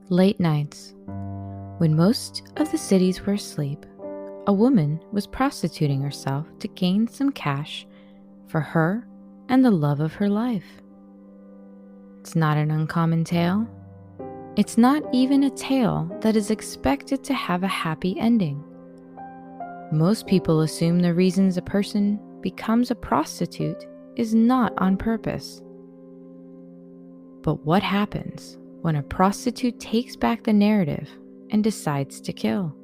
Late nights, when most of the cities were asleep, a woman was prostituting herself to gain some cash for her and the love of her life. It's not an uncommon tale. It's not even a tale that is expected to have a happy ending. Most people assume the reasons a person becomes a prostitute is not on purpose. But what happens when a prostitute takes back the narrative and decides to kill?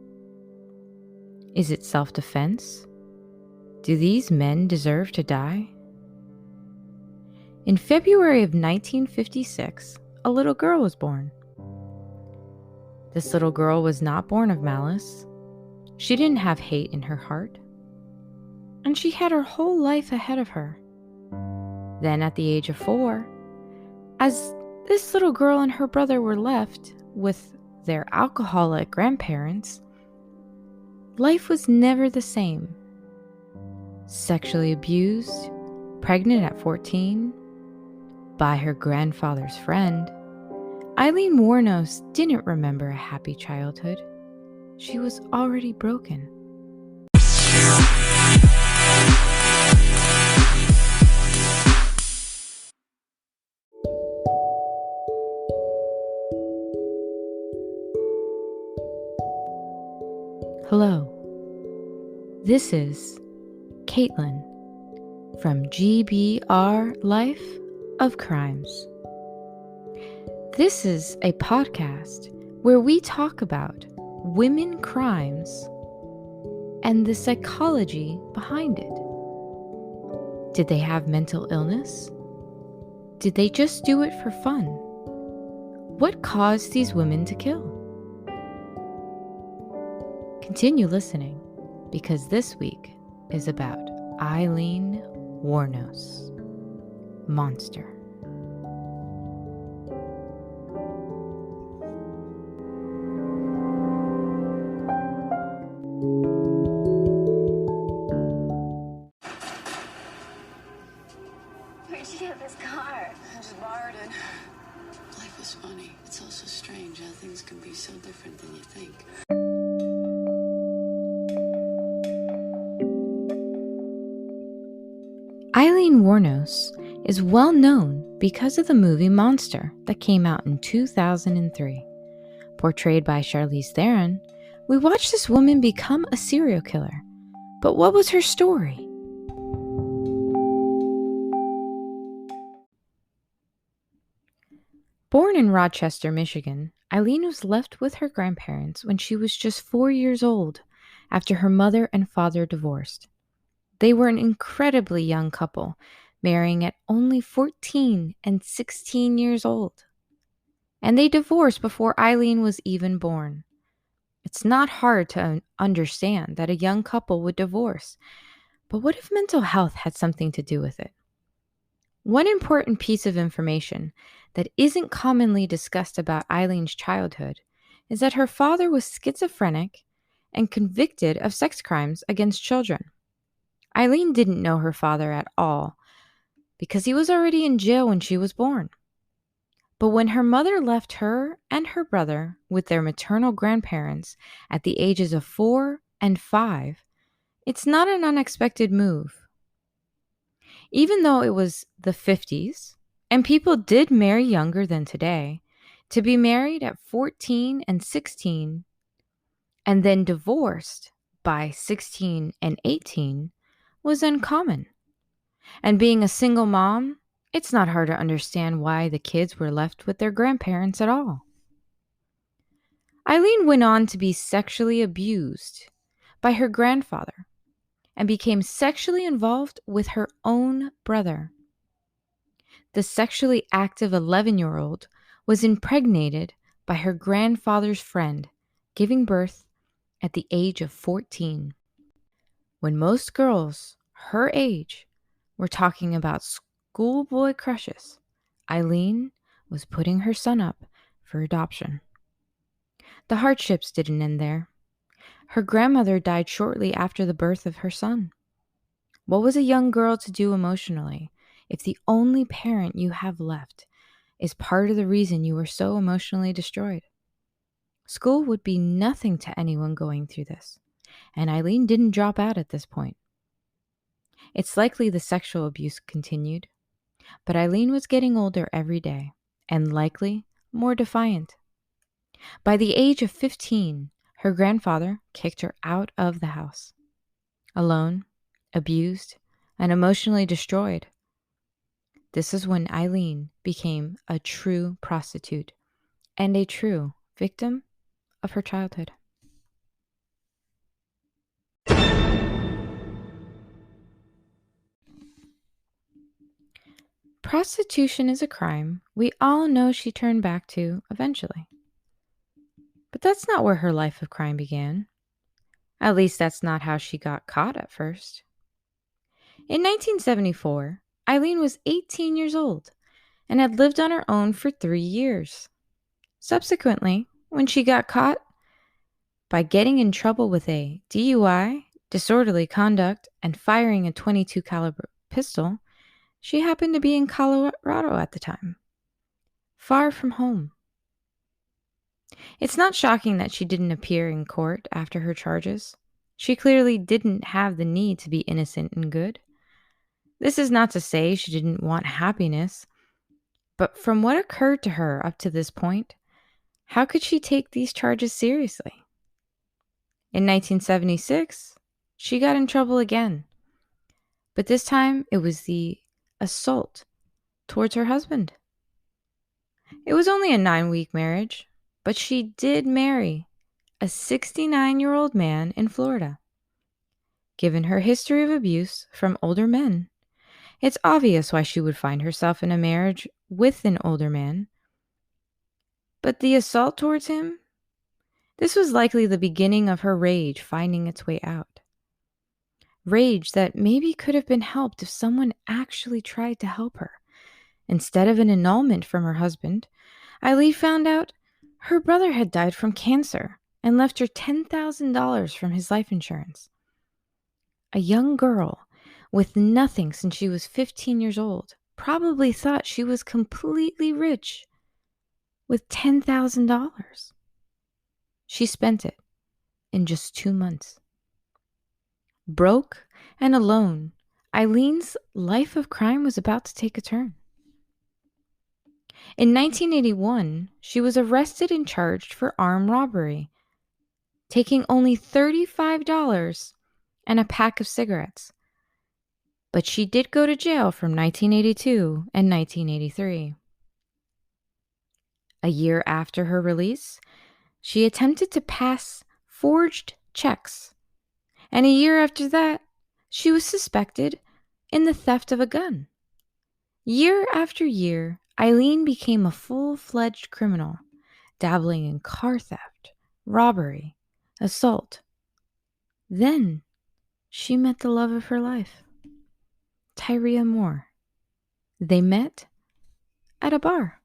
Is it self-defense? Do these men deserve to die? In February of 1956, a little girl was born. This little girl was not born of malice. She didn't have hate in her heart. And she had her whole life ahead of her. Then at the age of 4, as this little girl and her brother were left with their alcoholic grandparents, life was never the same. Sexually abused, pregnant at 14, by her grandfather's friend, Aileen Wuornos didn't remember a happy childhood. She was already broken. Hello, this is Caitlin from GBRLIFE of Crimes. This is a podcast where we talk about women crimes and the psychology behind it. Did they have mental illness? Did they just do it for fun? What caused these women to kill? Continue listening, because this week is about Aileen Wuornos, Monster. Where'd you get this car? I just borrowed it. Life is funny. It's also strange how things can be so different than you think. Aileen Wuornos is well known because of the movie Monster that came out in 2003. Portrayed by Charlize Theron, we watched this woman become a serial killer. But what was her story? Born in Rochester, Michigan, Aileen was left with her grandparents when she was just 4 years old after her mother and father divorced. They were an incredibly young couple, marrying at only 14 and 16 years old. And they divorced before Aileen was even born. It's not hard to understand that a young couple would divorce, but what if mental health had something to do with it? One important piece of information that isn't commonly discussed about Aileen's childhood is that her father was schizophrenic and convicted of sex crimes against children. Aileen didn't know her father at all because he was already in jail when she was born. But when her mother left her and her brother with their maternal grandparents at the ages of 4 and 5, it's not an unexpected move. Even though it was the 50s, and people did marry younger than today, to be married at 14 and 16 and then divorced by 16 and 18 was uncommon. And being a single mom, it's not hard to understand why the kids were left with their grandparents at all. Aileen went on to be sexually abused by her grandfather and became sexually involved with her own brother. The sexually active 11-year-old was impregnated by her grandfather's friend, giving birth at the age of 14. When most girls her age were talking about schoolboy crushes, Aileen was putting her son up for adoption. The hardships didn't end there. Her grandmother died shortly after the birth of her son. What was a young girl to do emotionally if the only parent you have left is part of the reason you were so emotionally destroyed? School would be nothing to anyone going through this, and Aileen didn't drop out at this point. It's likely the sexual abuse continued, but Aileen was getting older every day, and likely more defiant. By the age of 15, her grandfather kicked her out of the house. Alone, abused, and emotionally destroyed. This is when Aileen became a true prostitute and a true victim of her childhood. Prostitution is a crime we all know she turned back to eventually. But that's not where her life of crime began. At least that's not how she got caught at first. In 1974, Aileen was 18 years old and had lived on her own for 3 years. Subsequently, when she got caught by getting in trouble with a DUI, disorderly conduct, and firing a .22 caliber pistol, she happened to be in Colorado at the time, far from home. It's not shocking that she didn't appear in court after her charges. She clearly didn't have the need to be innocent and good. This is not to say she didn't want happiness, but from what occurred to her up to this point, how could she take these charges seriously? In 1976, she got in trouble again, but this time it was the assault towards her husband. It was only a 9-week marriage, but she did marry a 69-year-old man in Florida. Given her history of abuse from older men, it's obvious why she would find herself in a marriage with an older man. But the assault towards him, this was likely the beginning of her rage finding its way out. Rage that maybe could have been helped if someone actually tried to help her. Instead of an annulment from her husband, Aileen found out her brother had died from cancer and left her $10,000 from his life insurance. A young girl with nothing since she was 15 years old probably thought she was completely rich with $10,000. She spent it in just 2 months. Broke and alone, Aileen's life of crime was about to take a turn. In 1981, she was arrested and charged for armed robbery, taking only $35 and a pack of cigarettes. But she did go to jail from 1982 and 1983. A year after her release, she attempted to pass forged checks, and a year after that, she was suspected in the theft of a gun. Year after year, Aileen became a full-fledged criminal, dabbling in car theft, robbery, assault. Then she met the love of her life, Tyria Moore. They met at a bar.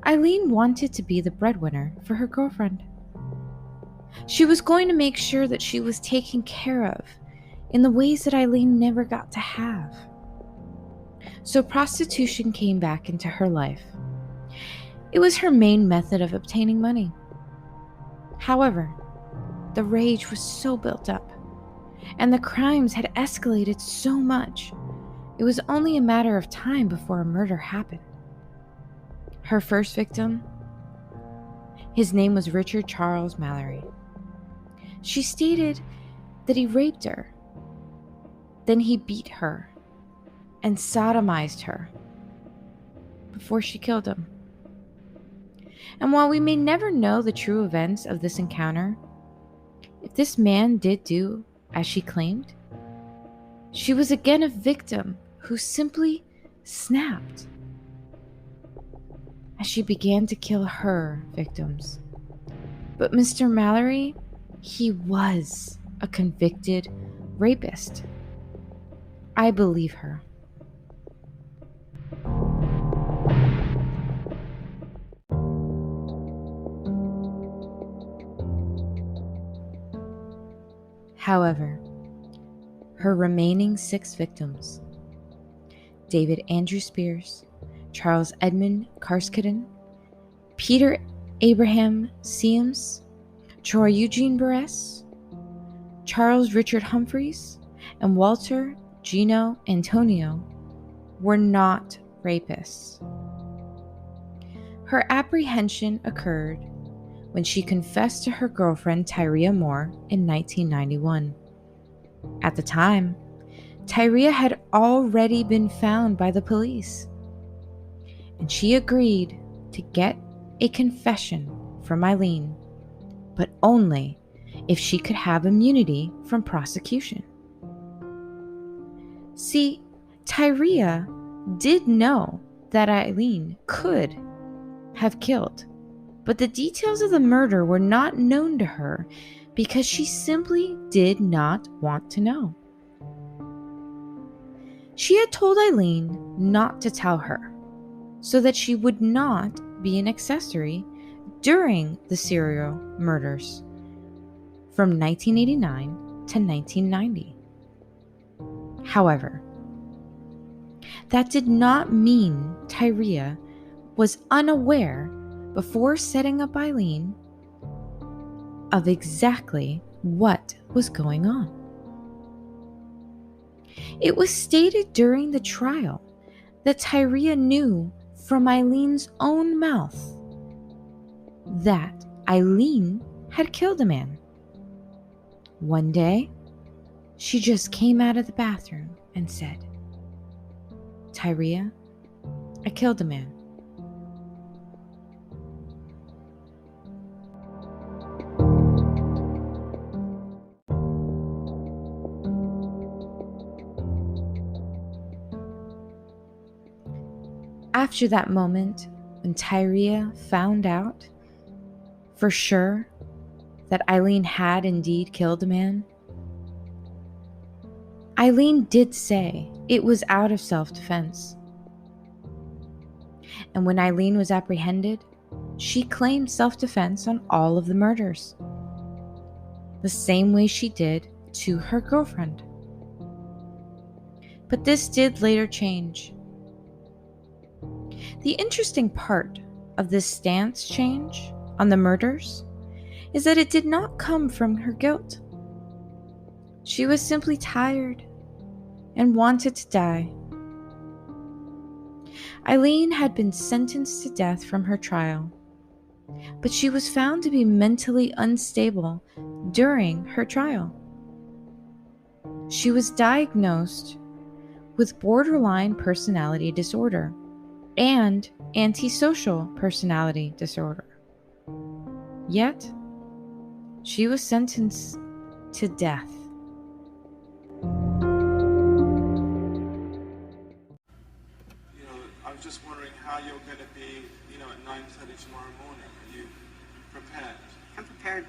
Aileen wanted to be the breadwinner for her girlfriend. She was going to make sure that she was taken care of in the ways that Aileen never got to have. So prostitution came back into her life. It was her main method of obtaining money. However, the rage was so built up, and the crimes had escalated so much, it was only a matter of time before a murder happened. Her first victim, his name was Richard Charles Mallory. She stated that he raped her. Then he beat her and sodomized her before she killed him. And while we may never know the true events of this encounter, if this man did do as she claimed, she was again a victim who simply snapped as she began to kill her victims. But Mr. Mallory, he was a convicted rapist. I believe her. However, her remaining 6 victims, David Andrew Spears, Charles Edmund Karskinen, Peter Abraham Siems, Troy Eugene Barres, Charles Richard Humphreys, and Walter Gino Antonio, were not rapists. Her apprehension occurred when she confessed to her girlfriend Tyria Moore in 1991. At the time, Tyria had already been found by the police, and she agreed to get a confession from Aileen, but only if she could have immunity from prosecution. See, Tyria did know that Aileen could have killed, but the details of the murder were not known to her because she simply did not want to know. She had told Aileen not to tell her, so that she would not be an accessory during the serial murders from 1989 to 1990. However, that did not mean Tyria was unaware before setting up Aileen of exactly what was going on. It was stated during the trial that Tyria knew from Aileen's own mouth that Aileen had killed a man. One day, she just came out of the bathroom and said, "Tyria, I killed a man." After that moment, when Tyria found out for sure that Aileen had indeed killed a man, Aileen did say it was out of self-defense. And when Aileen was apprehended, she claimed self-defense on all of the murders, the same way she did to her girlfriend. But this did later change. The interesting part of this stance change on the murders is that it did not come from her guilt. She was simply tired and wanted to die. Aileen had been sentenced to death from her trial, but she was found to be mentally unstable during her trial. She was diagnosed with borderline personality disorder and antisocial personality disorder. Yet, she was sentenced to death. I was just wondering how you're going to be, at 9:30 tomorrow morning. Are you prepared? I'm prepared.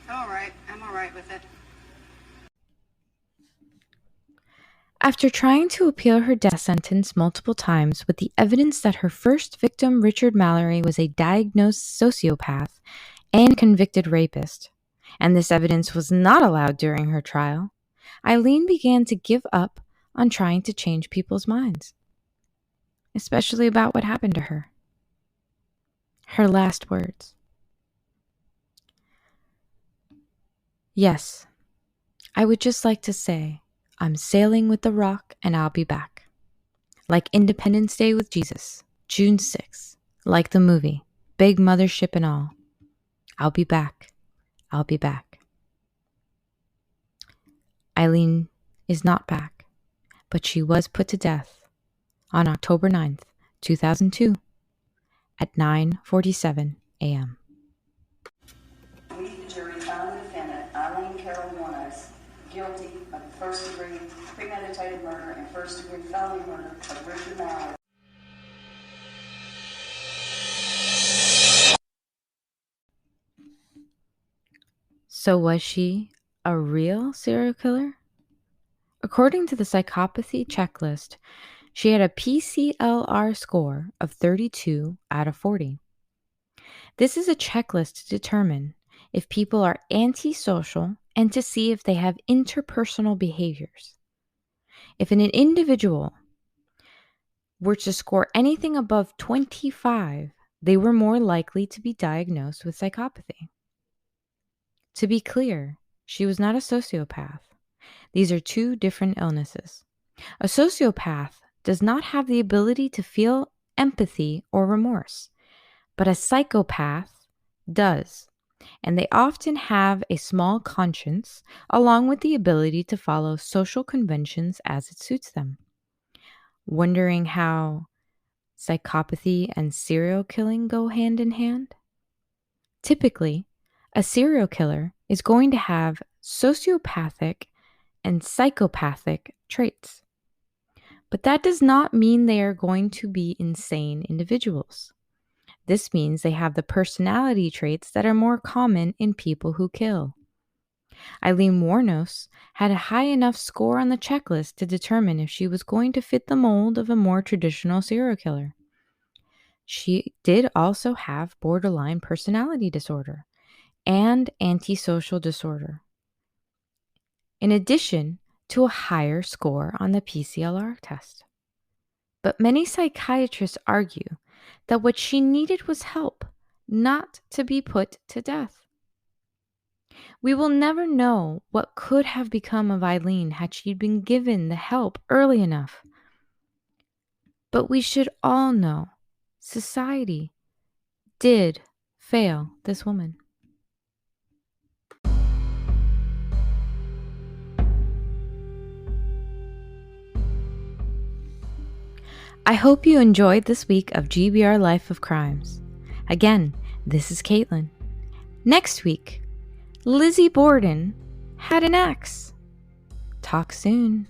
All right. I'm all right with it. After trying to appeal her death sentence multiple times with the evidence that her first victim, Richard Mallory, was a diagnosed sociopath and convicted rapist, and this evidence was not allowed during her trial, Aileen began to give up on trying to change people's minds, especially about what happened to her. Her last words: "Yes, I would just like to say, I'm sailing with the rock and I'll be back. Like Independence Day with Jesus, June 6th, like the movie, big mothership and all. I'll be back. I'll be back." Aileen is not back, but she was put to death on October 9th, 2002 at 9:47 a.m. We, the jury, found the defendant, Aileen Wuornos, guilty of first-degree premeditated murder and first-degree felony murder of Richard Mallory. So was she a real serial killer? According to the psychopathy checklist, she had a PCLR score of 32 out of 40. This is a checklist to determine if people are antisocial and to see if they have interpersonal behaviors. If an individual were to score anything above 25, they were more likely to be diagnosed with psychopathy. To be clear, she was not a sociopath. These are two different illnesses. A sociopath does not have the ability to feel empathy or remorse, but a psychopath does, and they often have a small conscience along with the ability to follow social conventions as it suits them. Wondering how psychopathy and serial killing go hand in hand? Typically, a serial killer is going to have sociopathic and psychopathic traits. But that does not mean they are going to be insane individuals. This means they have the personality traits that are more common in people who kill. Aileen Wuornos had a high enough score on the checklist to determine if she was going to fit the mold of a more traditional serial killer. She did also have borderline personality disorder and antisocial disorder, in addition to a higher score on the PCLR test. But many psychiatrists argue that what she needed was help, not to be put to death. We will never know what could have become of Aileen had she been given the help early enough. But we should all know society did fail this woman. I hope you enjoyed this week of GBR Life of Crimes. Again, this is Caitlin. Next week, Lizzie Borden had an ex. Talk soon.